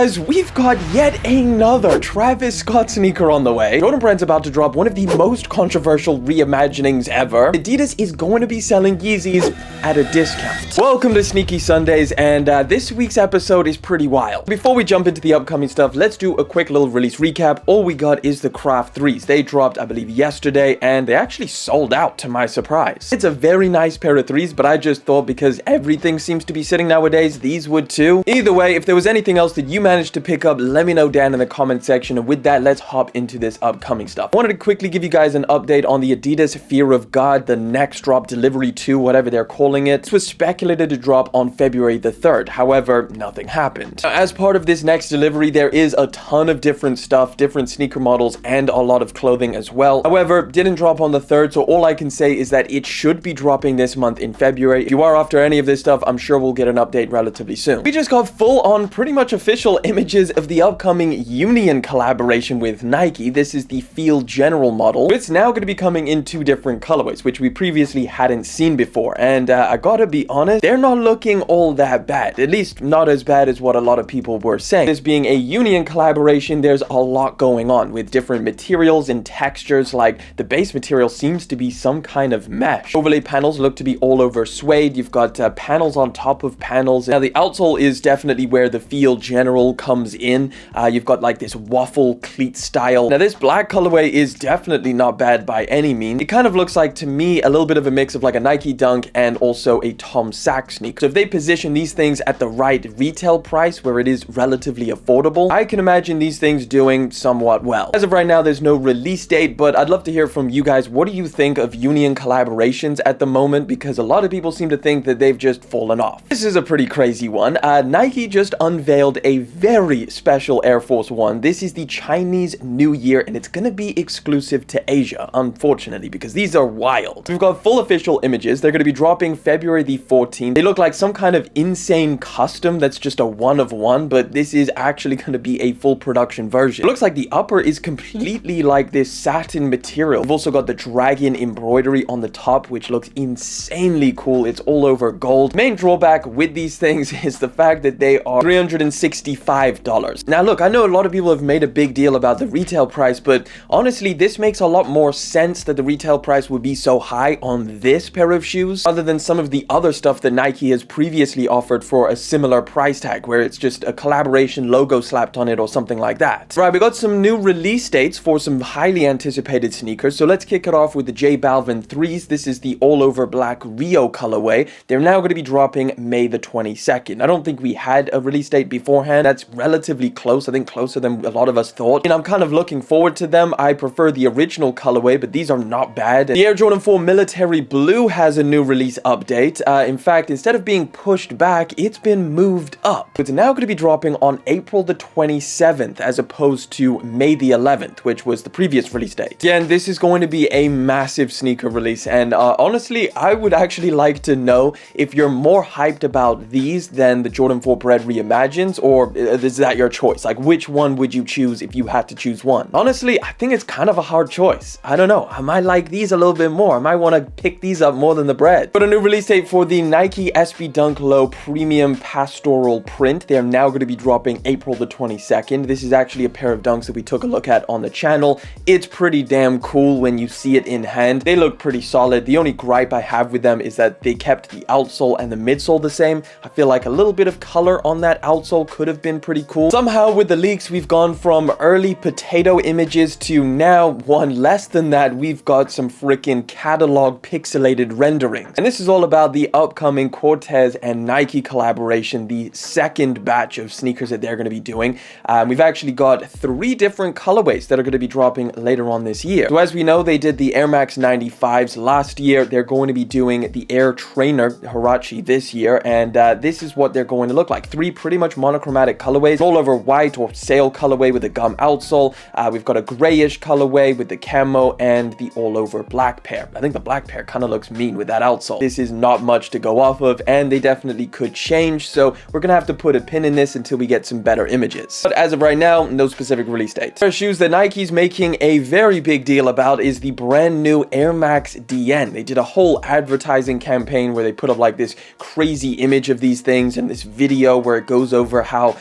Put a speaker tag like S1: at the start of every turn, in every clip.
S1: guys, we've got yet another Travis Scott sneaker on the way. Jordan Brand's about to drop one of the most controversial reimaginings ever. Adidas is going to be selling Yeezys at a discount. Welcome to Sneaky Sundays, and this week's episode is pretty wild. Before we jump into the upcoming stuff, let's do a quick little release recap. All we got is the Craft 3s. They dropped, I believe, yesterday, and they actually sold out to my surprise. It's a very nice pair of 3s, but I just thought because everything seems to be sitting nowadays, these would too. Either way, if there was anything else that you managed to pick up, let me know down in the comment section, and with that, let's hop into this upcoming stuff. I wanted to quickly give you guys an update on the Adidas Fear of God, the next drop, Delivery 2, whatever they're calling it. This was speculated to drop on February the 3rd, however, nothing happened. As part of this next delivery, there is a ton of different stuff, different sneaker models, and a lot of clothing as well. However, didn't drop on the 3rd, so all I can say is that it should be dropping this month in February. If you are after any of this stuff, I'm sure we'll get an update relatively soon. We just got full-on, pretty much official images of the upcoming Union collaboration with Nike. This is the Field General model. It's now going to be coming in 2 different colorways, which we previously hadn't seen before, and I gotta be honest, they're not looking all that bad, at least not as bad as what a lot of people were saying. This being a Union collaboration, there's a lot going on with different materials and textures. Like the base material seems to be some kind of mesh. Overlay panels look to be all over suede. You've got panels on top of panels. Now the outsole is definitely where the Field General comes in. You've got like this waffle cleat style. Now this black colorway is definitely not bad by any means. It kind of looks like, to me, a little bit of a mix of like a Nike Dunk and also a Tom Sachs sneaker. So if they position these things at the right retail price where it is relatively affordable, I can imagine these things doing somewhat well. As of right now, there's no release date, but I'd love to hear from you guys. What do you think of Union collaborations at the moment? Because a lot of people seem to think that they've just fallen off. This is a pretty crazy one. Nike just unveiled a very special Air Force One. This is the Chinese New Year, and it's gonna be exclusive to Asia, unfortunately, because these are wild. We've got full official images. They're gonna be dropping February the 14th. They look like some kind of insane custom that's just a one of one, but this is actually gonna be a full production version. It looks like the upper is completely like this satin material. We've also got the dragon embroidery on the top, which looks insanely cool. It's all over gold. Main drawback with these things is the fact that they are $365. Now look, I know a lot of people have made a big deal about the retail price, but honestly, this makes a lot more sense that the retail price would be so high on this pair of shoes other than some of the other stuff that Nike has previously offered for a similar price tag, where it's just a collaboration logo slapped on it or something like that. Right, we got some new release dates for some highly anticipated sneakers, so let's kick it off with the J Balvin 3s. This is the all over black Rio colorway. They're now going to be dropping May the 22nd. I don't think we had a release date beforehand. That's relatively close. I think closer than a lot of us thought. And I'm kind of looking forward to them. I prefer the original colorway, but these are not bad. The Air Jordan 4 Military Blue has a new release update. In fact, instead of being pushed back, it's been moved up. It's now going to be dropping on April the 27th as opposed to May the 11th, which was the previous release date. Again, this is going to be a massive sneaker release, and honestly, I would actually like to know if you're more hyped about these than the Jordan 4 Bread Reimagined, or is that your choice? Like, which one would you choose if you had to choose one? Honestly, I think it's kind of a hard choice. I don't know. I might like these a little bit more. I might want to pick these up more than the bread. But a new release date for the Nike SB Dunk Low Premium Pastoral print. They're now going to be dropping April the 22nd. This is actually a pair of dunks that we took a look at on the channel. It's pretty damn cool when you see it in hand. They look pretty solid. The only gripe I have with them is that they kept the outsole and the midsole the same. I feel like a little bit of color on that outsole could have been pretty cool. Somehow with the leaks, we've gone from early potato images to now one less than that. We've got some freaking catalog pixelated renderings. And this is all about the upcoming Corteiz and Nike collaboration, the second batch of sneakers that they're going to be doing. We've actually got 3 different colorways that are going to be dropping later on this year. So as we know, they did the Air Max 95s last year. They're going to be doing the Air Trainer Huarache this year, and this is what they're going to look like. 3 pretty much monochromatic colorways, all over white or sail colorway with a gum outsole. We've got a grayish colorway with the camo and the all over black pair. I think the black pair kind of looks mean with that outsole. This is not much to go off of, and they definitely could change, so we're gonna have to put a pin in this until we get some better images. But as of right now, no specific release date. The shoes that Nike's making a very big deal about is the brand new Air Max DN. They did a whole advertising campaign where they put up like this crazy image of these things and this video where it goes over how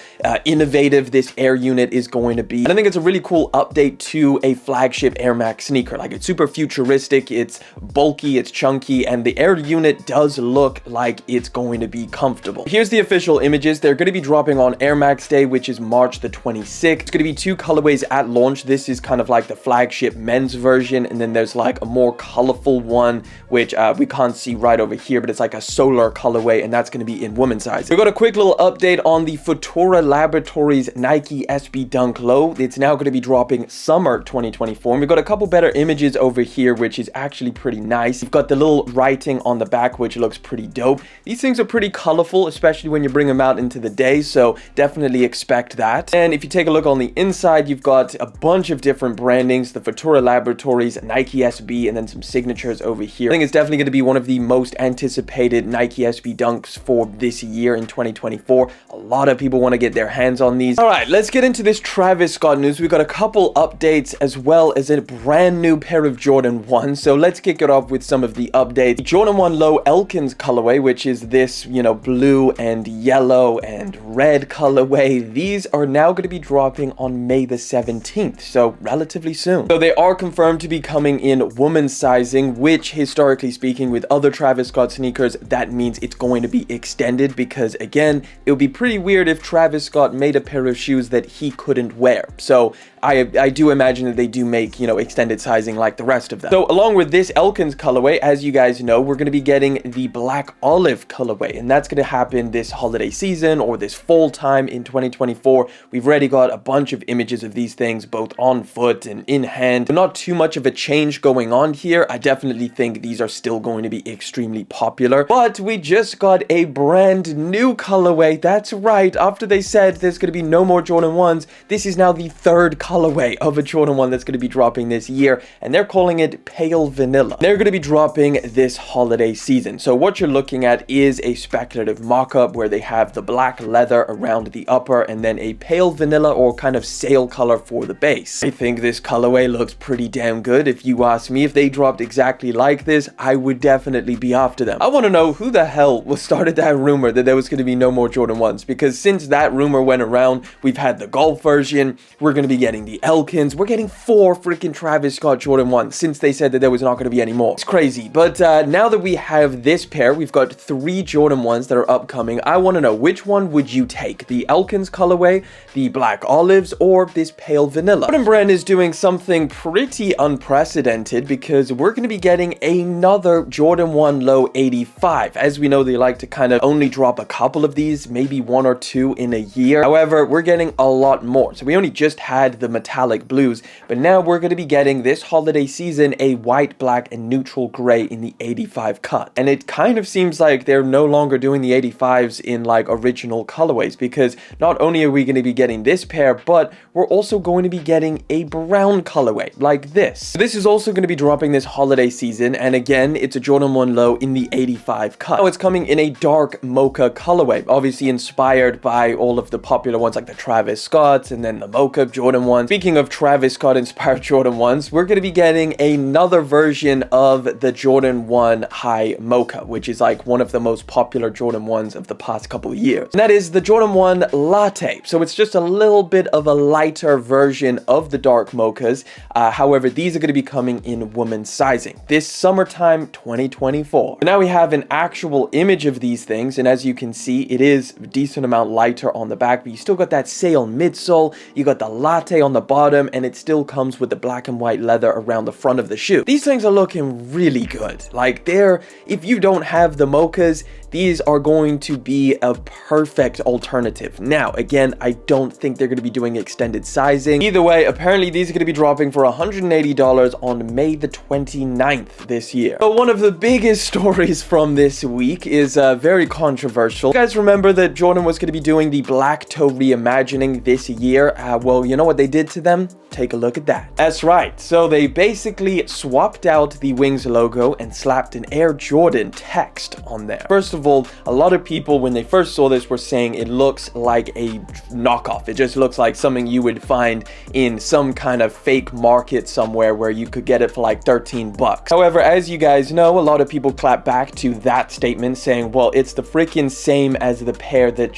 S1: innovative this Air unit is going to be. And I think it's a really cool update to a flagship Air Max sneaker. Like, it's super futuristic, it's bulky, it's chunky, and the Air unit does look like it's going to be comfortable. Here's the official images. They're going to be dropping on Air Max Day, which is March the 26th. It's going to be 2 colorways at launch. This is kind of like the flagship men's version, and then there's like a more colorful one, which we can't see right over here, but it's like a solar colorway, and that's going to be in women's size. We got a quick little update on the Futura Laboratories Nike SB Dunk Low. It's now going to be dropping summer 2024. And we've got a couple better images over here, which is actually pretty nice. You've got the little writing on the back, which looks pretty dope. These things are pretty colorful, especially when you bring them out into the day, so definitely expect that. And if you take a look on the inside, you've got a bunch of different brandings, the Futura Laboratories, Nike SB, and then some signatures over here. I think it's definitely going to be one of the most anticipated Nike SB Dunks for this year in 2024. A lot of people want to get their hands on these. All right, let's get into this Travis Scott news. We've got a couple updates as well as a brand new pair of Jordan 1s. So let's kick it off with some of the updates. The Jordan 1 Low Elkins colorway, which is this, you know, blue and yellow and red colorway. These are now going to be dropping on May the 17th, so relatively soon. So they are confirmed to be coming in women's sizing, which historically speaking with other Travis Scott sneakers, that means it's going to be extended, because again, it would be pretty weird if Travis Scott made a pair of shoes that he couldn't wear. So I do imagine that they do make, you know, extended sizing like the rest of them. So along with this Elkins colorway, as you guys know, we're going to be getting the black olive colorway, and that's going to happen this holiday season or this fall time in 2024. We've already got a bunch of images of these things both on foot and in hand. Not too much of a change going on here. I definitely think these are still going to be extremely popular, but we just got a brand new colorway. That's right. After they said there's going to be no more Jordan 1s, this is now the 3rd colorway of a Jordan 1 that's going to be dropping this year, and they're calling it Pale Vanilla. They're going to be dropping this holiday season. So what you're looking at is a speculative mock-up where they have the black leather around the upper and then a pale vanilla or kind of sail color for the base. I think this colorway looks pretty damn good. If you ask me, if they dropped exactly like this, I would definitely be after them. I want to know who the hell started that rumor that there was going to be no more Jordan 1s, because since that rumor went around, we've had the golf version, we're going to be getting the Elkins, we're getting 4 freaking Travis Scott Jordan 1s since they said that there was not going to be any more. It's crazy. But now that we have this pair, we've got 3 Jordan 1s that are upcoming. I want to know, which one would you take? The Elkins colorway, the black olives, or this pale vanilla? Jordan brand is doing something pretty unprecedented, because we're going to be getting another Jordan 1 Low 85. As we know, they like to kind of only drop a couple of these, maybe 1 or 2 in a year. However, we're getting a lot more. So we only just had the metallic blues, but now we're going to be getting this holiday season a white, black, and neutral gray in the 85 cut. And it kind of seems like they're no longer doing the 85s in like original colorways, because not only are we going to be getting this pair, but we're also going to be getting a brown colorway like this. So this is also going to be dropping this holiday season, and again, it's a Jordan 1 Low in the 85 cut. Now it's coming in a dark mocha colorway, obviously inspired by all of the popular ones like the Travis Scotts and then the mocha Jordan 1. Speaking of Travis Scott inspired Jordan 1s, we're going to be getting another version of the Jordan 1 High Mocha, which is like one of the most popular Jordan 1s of the past couple of years. And that is the Jordan 1 Latte. So it's just a little bit of a lighter version of the dark mochas. However, these are going to be coming in women's sizing this summertime 2024. So now we have an actual image of these things, and as you can see, it is a decent amount lighter on the back, but you still got that sail midsole, you got the latte on the bottom, and it still comes with the black and white leather around the front of the shoe. These things are looking really good. Like, if you don't have the mochas, these are going to be a perfect alternative. Now, again, I don't think they're going to be doing extended sizing. Either way, apparently these are going to be dropping for $180 on May the 29th this year. But one of the biggest stories from this week is very controversial. You guys remember that Jordan was going to be doing the black toe reimagining this year? Well, you know what they did to them? Take a look at that. That's right. So they basically swapped out the Wings logo and slapped an Air Jordan text on there. First of all, a lot of people when they first saw this were saying it looks like a knockoff. It just looks like something you would find in some kind of fake market somewhere where you could get it for like 13 bucks. However, as you guys know, a lot of people clap back to that statement saying, well, it's the freaking same as the pair that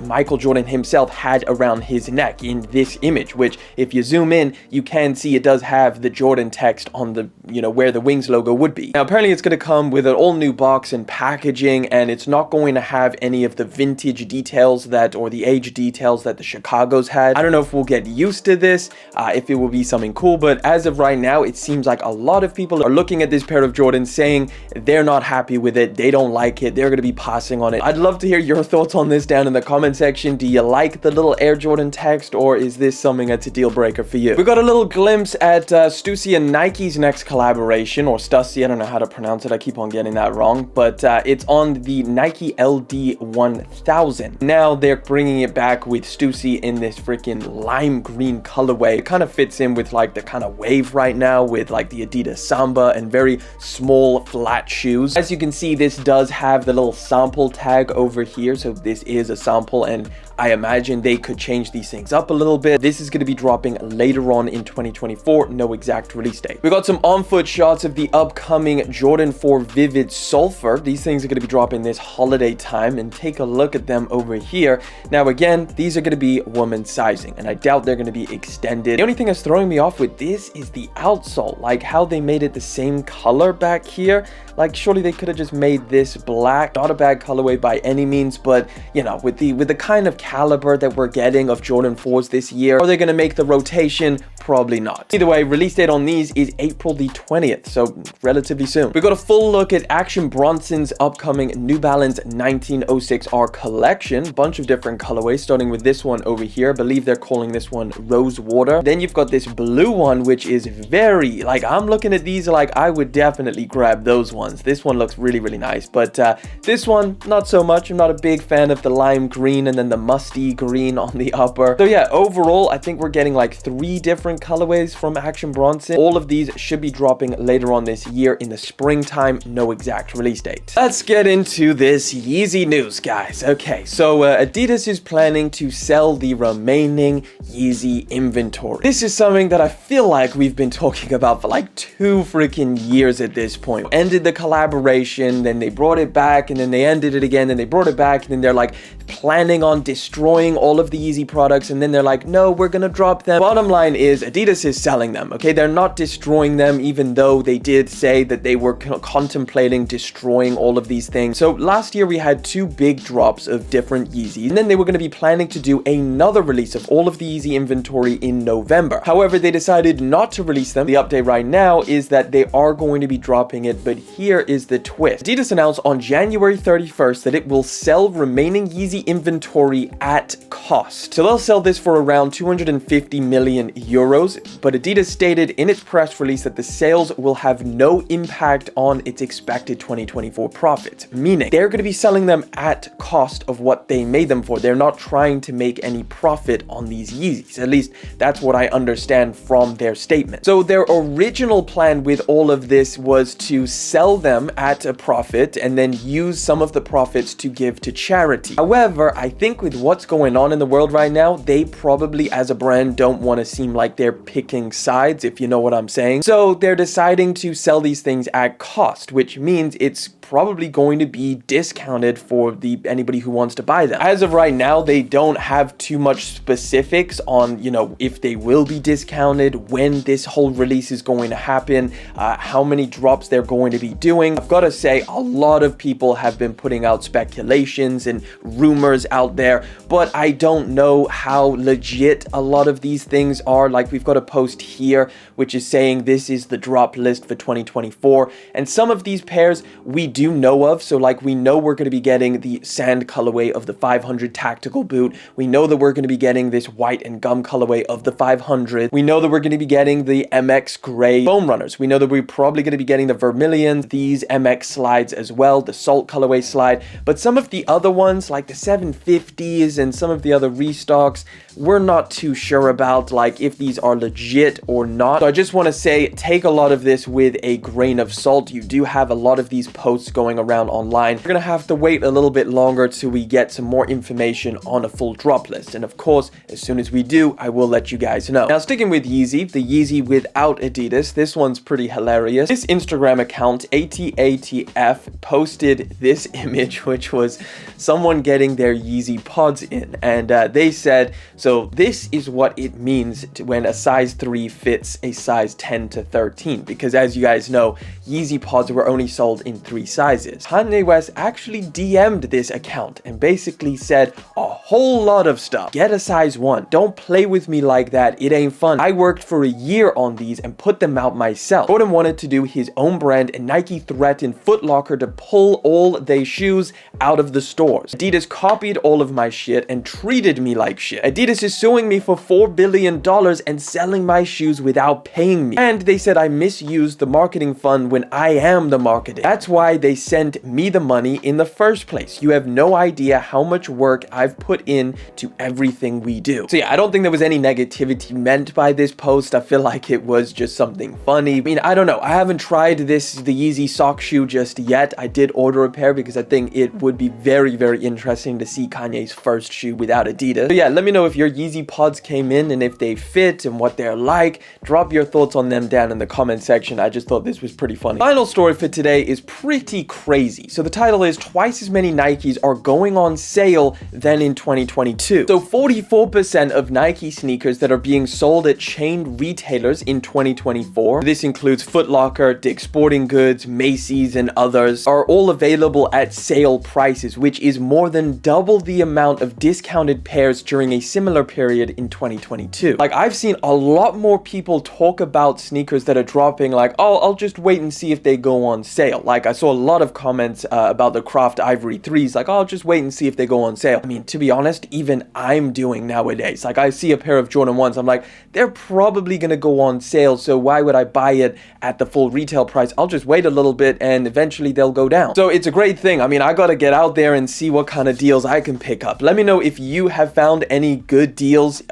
S1: Michael Jordan himself had around his neck in this image, which if you zoom in, you can see it does have the Jordan text on the, where the Wings logo would be. Now, apparently it's going to come with an all new box and packaging, and it's not going to have any of the vintage details or the age details that the Chicago's had. I don't know if we'll get used to this, if it will be something cool, but as of right now, it seems like a lot of people are looking at this pair of Jordans saying they're not happy with it, they don't like it, they're going to be passing on it. I'd love to hear your thoughts on this down in the comment section. Do you like the little Air Jordan text, or is this something that's a deal breaker for you? We got a little glimpse at Stussy and Nike's next collaboration, or Stussy, I don't know how to pronounce it, I keep on getting that wrong, but it's on the Nike LD 1000. Now they're bringing it back with Stussy in this freaking lime green colorway. It kind of fits in with like the kind of wave right now with like the Adidas Samba and very small flat shoes. As you can see, this does have the little sample tag over here, so this is a sample, and I imagine they could change these things up a little bit. This is going to be dropping later on in 2024, no exact release date. We got some on-foot shots of the upcoming Jordan 4 Vivid Sulfer. These things are going to be dropping this holiday time, and take a look at them over here. Now again, these are going to be woman sizing, and I doubt they're going to be extended. The only thing that's throwing me off with this is the outsole, like how they made it the same color back here. Like, surely they could have just made this black. Not a bad colorway by any means, but with the kind of caliber that we're getting of Jordan 4s this year, are they going to make the rotation? Probably not. Either way, release date on these is April the 20th, so relatively soon. We got a full look at Action Bronson's upcoming New Balance 1906R collection. Bunch of different colorways, starting with this one over here. I believe they're calling this one Rose Water. Then you've got this blue one, which is very, like, I'm looking at these like I would definitely grab those ones. This one looks really, really nice, but this one, not so much. I'm not a big fan of the lime green and then the musty green on the upper. So yeah, overall, I think we're getting like 3 different colorways from Action Bronson. All of these should be dropping later on this year in the springtime, no exact release date. Let's get into this Yeezy news, guys. Okay, so Adidas is planning to sell the remaining Yeezy inventory. This is something that I feel like we've been talking about for like 2 freaking years at this point. Ended the collaboration, then they brought it back, and then they ended it again, and they brought it back, and then they're like planning on destroying all of the Yeezy products, and then they're like, no, we're gonna drop them. Bottom line is Adidas is selling them, okay? They're not destroying them, even though they did say that they were contemplating destroying all of these things. So last year we had 2 big drops of different Yeezys, and then they were going to be planning to do another release of all of the Yeezy inventory in November. However, they decided not to release them. The update right now is that they are going to be dropping it, but here is the twist. Adidas announced on January 31st that it will sell remaining Yeezy inventory at cost. So they'll sell this for around 250 million euros, but Adidas stated in its press release that the sales will have no impact on its expected 2024 profits, meaning they're going to be selling them at cost of what they made them for. They're not trying to make any profit on these Yeezys. At least that's what I understand from their statement. So their original plan with all of this was to sell them at a profit and then use some of the profits to give to charity. However, I think with what's going on in the world right now, they probably as a brand don't want to seem like they're picking sides, if you know what I'm saying. So they're deciding to sell these things at cost, which means it's probably going to be discounted for anybody who wants to buy them. As of right now, they don't have too much specifics on, if they will be discounted, when this whole release is going to happen, how many drops they're going to be doing. I've got to say, a lot of people have been putting out speculations and rumors out there, but I don't know how legit a lot of these things are. Like, we've got a post here which is saying this is the drop list for 2024, and some of these pairs we do know of. So like, we know we're going to be getting the sand colorway of the 500 tactical boot. We know that we're going to be getting this white and gum colorway of the 500. We know that we're going to be getting the MX gray foam runners. We know that we're probably going to be getting the vermilion, these MX slides as well, the salt colorway slide. But some of the other ones, like the 750s and some of the other restocks, we're not too sure about like if these are legit or not. So I just want to say, take a lot of this with a grain of salt. You do have a lot of these posts going around online. We're gonna have to wait a little bit longer till we get some more information on a full drop list. And of course, as soon as we do, I will let you guys know. Now, sticking with Yeezy, the Yeezy without Adidas, this one's pretty hilarious. This Instagram account, ATATF, posted this image, which was someone getting their Yeezy pods in. And they said, so this is what it means when a size 3 fits a size 10 to 13. Because as you guys know, Yeezy pods were only sold in 3 sizes. Kanye West actually DM'd this account and basically said a whole lot of stuff. Get a size 1. Don't play with me like that. It ain't fun. I worked for a year on these and put them out myself. Jordan wanted to do his own brand and Nike threatened Foot Locker to pull all their shoes out of the stores. Adidas copied all of my shit and treated me like shit. Adidas is suing me for $4 billion and selling my shoes without paying me. And they said I misused the marketing fund when I am the marketing. That's why they sent me the money in the first place. You have no idea how much work I've put in to everything we do. So yeah, I don't think there was any negativity meant by this post. I feel like it was just something funny. I mean, I don't know. I haven't tried the Yeezy sock shoe just yet. I did order a pair because I think it would be very, very interesting to see Kanye's first shoe without Adidas. So yeah, let me know if your Yeezy pods came in and if they fit and what they're like. Drop your thoughts on them down in the comment section. I just thought this was pretty funny. Final story for today is pretty crazy. So the title is twice as many Nikes are going on sale than in 2022. So 44% of Nike sneakers that are being sold at chain retailers in 2024, this includes Foot Locker, Dick's Sporting Goods, Macy's, and others, are all available at sale prices, which is more than double the amount of discounted pairs during a similar period in 2022. Like, I've seen a lot more people talk about sneakers that are dropping like, oh, I'll just wait and see if they go on sale. Like, I saw a lot of comments about the Craft Ivory 3s, like, oh, I'll just wait and see if they go on sale. I mean, to be honest, even I'm doing nowadays. Like, I see a pair of Jordan 1s, I'm like, they're probably gonna go on sale, so why would I buy it at the full retail price? I'll just wait a little bit and eventually they'll go down. So it's a great thing. I mean, I gotta get out there and see what kind of deals I can pick up. Let me know if you have found any good deals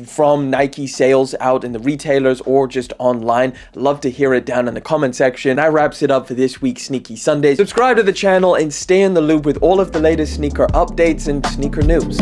S1: from Nike sales out in the retailers or just online. Love to hear it down in the comment section. That wraps it up for this week's Sneaky Sunday. Subscribe to the channel and stay in the loop with all of the latest sneaker updates and sneaker news.